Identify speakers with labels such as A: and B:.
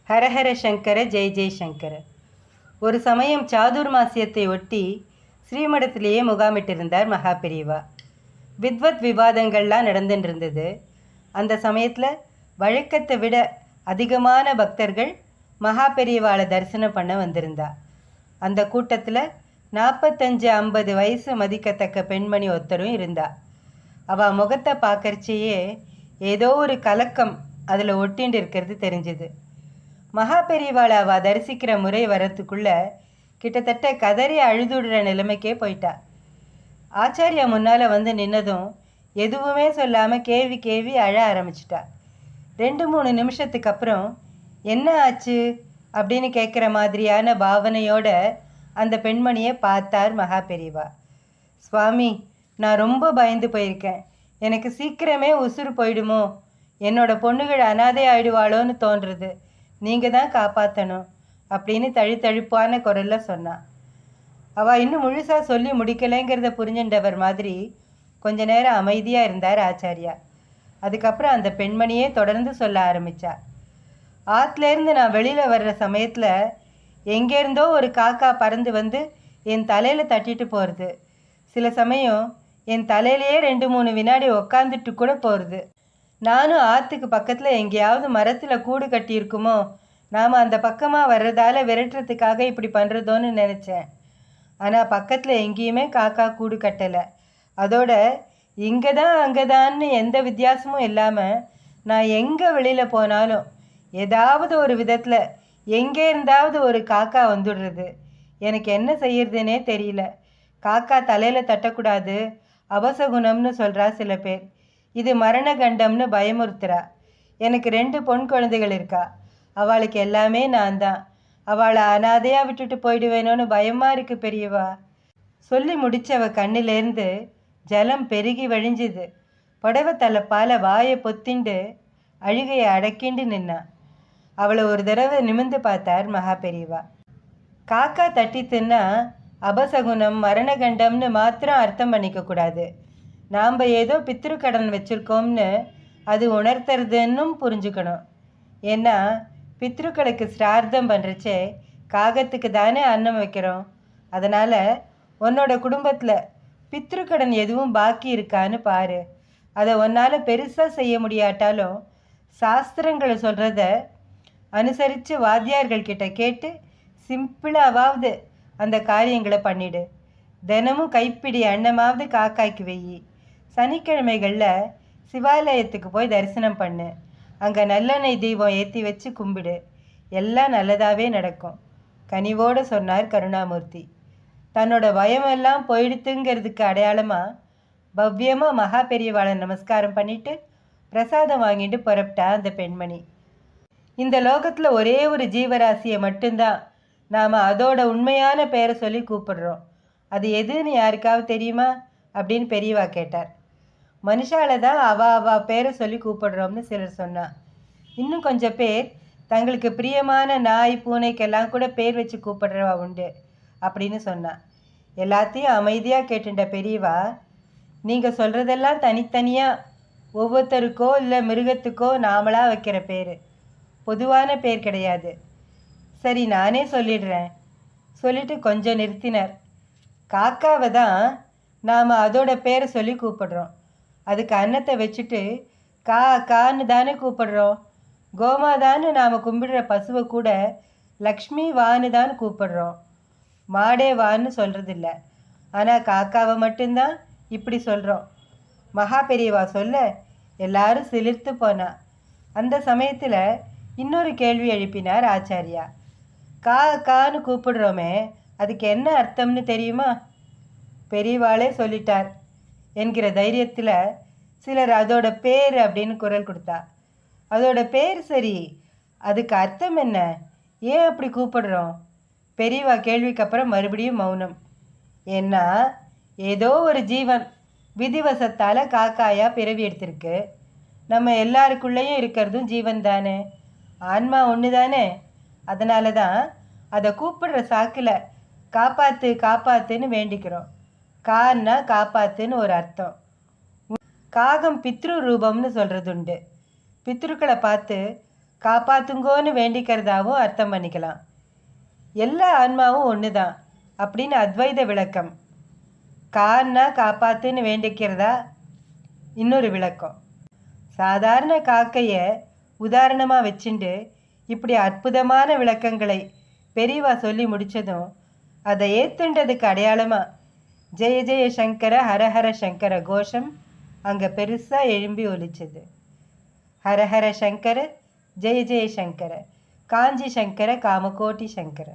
A: ஹரஹர சங்கர ஜெய் ஜெய் சங்கர. ஒரு சமயம் சாதுர்மாசியத்தை ஒட்டி ஸ்ரீமடத்திலேயே முகாமிட்டிருந்தார் மகா பெரியவா. வித்வத் விவாதங்கள்லாம் நடந்துட்டு இருந்தது. அந்த சமயத்தில் வழக்கத்தை விட அதிகமான பக்தர்கள் மகா பெரியவாளை தரிசனம் பண்ண வந்திருந்தா. அந்த கூட்டத்தில் 45-50 வயசு மதிக்கத்தக்க பெண்மணி ஒருத்தரும் இருந்தா. அவள் முகத்தை பார்க்கறச்சேயே ஏதோ ஒரு கலக்கம் அதில் ஒட்டின்னு இருக்கிறது தெரிஞ்சுது. மகா பெரியவாளை அவள் தரிசிக்கிற முறை வரத்துக்குள்ள கிட்டத்தட்ட கதறி அழுதுடுற நிலைமைக்கே போயிட்டா. ஆச்சாரியா முன்னால் வந்து நின்னதும் எதுவுமே சொல்லாமல் கேவி கேவி அழ ஆரம்பிச்சிட்டா. 2-3 நிமிஷத்துக்கு அப்புறம் என்ன ஆச்சு அப்படின்னு கேட்குற மாதிரியான பாவனையோட அந்த பெண்மணியை பார்த்தார் மகா பெரியவா. சுவாமி, நான் ரொம்ப பயந்து போயிருக்கேன். எனக்கு சீக்கிரமே உசுறு போயிடுமோ, என்னோட பொண்ணுகள் அனாதை ஆயிடுவாளோன்னு தோன்றுறது. நீங்கள் தான் காப்பாற்றணும் அப்படின்னு தழுத்தழுப்பான குரலில் சொன்னான். அவள் இன்னும் முழுசாக சொல்லி முடிக்கலைங்கிறத புரிஞ்சுட்டவர் மாதிரி கொஞ்ச நேரம் அமைதியாக இருந்தார் ஆச்சாரியா. அதுக்கப்புறம் அந்த பெண்மணியே தொடர்ந்து சொல்ல ஆரம்பித்தா. ஆற்றுலேருந்து நான் வெளியில் வர்ற சமயத்தில் எங்கேருந்தோ ஒரு காக்கா பறந்து வந்து என் தலையில் தட்டிட்டு போகிறது. சில சமயம் என் தலையிலேயே 2-3 வினாடி உக்காந்துட்டு கூட போகிறது. நானும் ஆற்றுக்கு பக்கத்தில் எங்கேயாவது மரத்தில் கூடு கட்டியிருக்குமோ, நாம் அந்த பக்கமாக வர்றதால விரட்டுறதுக்காக இப்படி பண்ணுறதோன்னு நினச்சேன். ஆனால் பக்கத்தில் எங்கேயுமே காக்கா கூடு கட்டலை. அதோட இங்கே தான் அங்கே தான்னு எந்த வித்தியாசமும் இல்லாமல் நான் எங்கே வெளியில் போனாலும் ஏதாவது ஒரு விதத்தில் எங்கே இருந்தாவது ஒரு காக்கா வந்துடுறது. எனக்கு என்ன செய்யறதுனே தெரியல. காக்கா தலையில் தட்டக்கூடாது, அபசகுணம்னு சொல்கிறா சில பேர். இது மரண கண்டம்னு பயமுறுத்துறா. எனக்கு 2 பொன் குழந்தைகள் இருக்கா. அவளுக்கு எல்லாமே நான் தான். அவளை அனாதையாக விட்டுட்டு போயிடுவேணும்னு பயமாக இருக்குது பெரியவா. சொல்லி முடித்தவ கண்ணிலேருந்து ஜலம் பெருகி வழிஞ்சுது. புடவை தலைப்பால் வாயை பொத்திண்டு அழுகையை அடக்கிண்டு நின்னா. அவளை ஒரு தடவை நிமிர்ந்து பார்த்தார் மகா பெரியவா. காக்கா தட்டி தின்னா அபசகுணம் மரணகண்டம்னு மாத்திரம் அர்த்தம் பண்ணிக்கக்கூடாது. நாம் ஏதோ பித்ருக்கடன் வச்சுருக்கோம்னு அது உணர்த்துறதுன்னும் புரிஞ்சுக்கணும். ஏன்னா பித்ருக்களுக்கு சிரார்த்தம் பண்ணுறச்சே காகத்துக்கு தானே அன்னம் வைக்கிறோம். அதனால் உன்னோட குடும்பத்தில் பித்ருக்கடன் எதுவும் பாக்கி இருக்கான்னு பாரு. அதை உன்னால் பெருசாக செய்ய முடியாட்டாலும் சாஸ்திரங்களை சொல்கிறத அனுசரித்து வாத்தியார்கள்கிட்ட கேட்டு சிம்பிளாவது அந்த காரியங்களை பண்ணிடு. தினமும் கைப்பிடி அன்னமாவது காக்காய்க்கு வெயி. சனிக்கிழமைகளில் சிவாலயத்துக்கு போய் தரிசனம் பண்ணு. அங்கே நல்லெண்ணெய் தீபம் ஏற்றி வச்சு கும்பிடு. எல்லாம் நல்லதாகவே நடக்கும், கனிவோடு சொன்னார் கருணாமூர்த்தி. தன்னோட பயமெல்லாம் போயிடுத்துங்கிறதுக்கு அடையாளமாக பவ்யமாக மகா பெரியவாளை நமஸ்காரம் பண்ணிவிட்டு பிரசாதம் வாங்கிட்டு புறப்பட்டா அந்த பெண்மணி. இந்த லோகத்தில் ஒரே ஒரு ஜீவராசியை மட்டும்தான் நாம் அதோட உண்மையான பேரை சொல்லி கூப்பிடுறோம். அது எதுன்னு யாருக்காவது தெரியுமா அப்படின்னு பெரியவா கேட்டார். மனுஷால தான் அவ பேரை சொல்லி கூப்பிடுறோம்னு சிலர் சொன்னா. இன்னும் கொஞ்சம் பேர் தங்களுக்கு பிரியமான நாய் பூனைக்கெல்லாம் கூட பேர் வச்சு கூப்பிடுறவா உண்டு அப்படின்னு சொன்னான். எல்லாத்தையும் அமைதியாக கேட்டுட்ட பெரியவா, நீங்கள் சொல்கிறதெல்லாம் தனித்தனியாக ஒவ்வொருத்தருக்கோ இல்லை மிருகத்துக்கோ நாமளாக வைக்கிற பேர், பொதுவான பேர் கிடையாது. சரி, நானே சொல்லிடுறேன் சொல்லிட்டு கொஞ்சம் நிறுத்தினார். காக்காவை தான் நாம் அதோட பேரை சொல்லி கூப்பிடுறோம். அதுக்கு அன்னத்தை வச்சுட்டு கா கான்னு தானே கூப்பிடுறோம். கோமாதான்னு நாம் கும்பிடுற பசுவை கூட லக்ஷ்மி வான்னு தான் கூப்பிடுறோம். மாடே வான்னு சொல்கிறதில்ல. ஆனால் காக்காவை மட்டும்தான் இப்படி சொல்கிறோம். மகா பெரியவா சொல்ல எல்லாரும் சிலிர்த்து போனா. அந்த சமயத்தில் இன்னொரு கேள்வி எழுப்பினார் ஆச்சாரியா. கான்னு கூப்பிடுறோமே, அதுக்கு என்ன அர்த்தம்னு தெரியுமா? பெரியவாளே சொல்லிட்டார் என்கிற தைரியத்தில் சிலர் அதோட பேர் அப்படின்னு குரல் கொடுத்தா. அதோட பேர் சரி, அதுக்கு அர்த்தம் என்ன, ஏன் அப்படி கூப்பிடுறோம்? பெரியவா கேள்விக்கு அப்புறம் மறுபடியும் மௌனம். ஏன்னா ஏதோ ஒரு ஜீவன் விதிவசத்தால் காக்காயாக பிறவி எடுத்திருக்கு. நம்ம எல்லாருக்குள்ளேயும் இருக்கிறதும் ஜீவன் தானே, ஆன்மா ஒன்று தானே. அதனால தான் அதை கூப்பிடுற சாக்கில் காப்பாற்று காப்பாற்றுன்னு வேண்டிக்கிறோம். கான்னா காப்பாற்றுன்னு ஒரு அர்த்தம். காகம் பித்ரு ரூபம்னு சொல்கிறது உண்டு. பித்ருக்களை பார்த்து காப்பாத்துங்கோன்னு வேண்டிக்கிறதாவும் அர்த்தம் பண்ணிக்கலாம். எல்லா ஆன்மாவும் ஒன்று தான் அப்படின்னு அத்வைத விளக்கம். கான்னா காப்பாத்துன்னு வேண்டிக்கிறதா இன்னொரு விளக்கம். சாதாரண காக்கையை உதாரணமாக வச்சுண்டு இப்படி அற்புதமான விளக்கங்களை பெரியவா சொல்லி முடித்ததும் அதை ஏத்துன்றதுக்கு அடையாளமாக ஜெய ஜெய சங்கர ஹரஹர சங்கர கோஷம் அங்கே பெருசாக எழும்பி ஒலிச்சது. ஹரஹர சங்கர ஜெய ஜெய சங்கர காஞ்சி சங்கர காமகோட்டி சங்கர.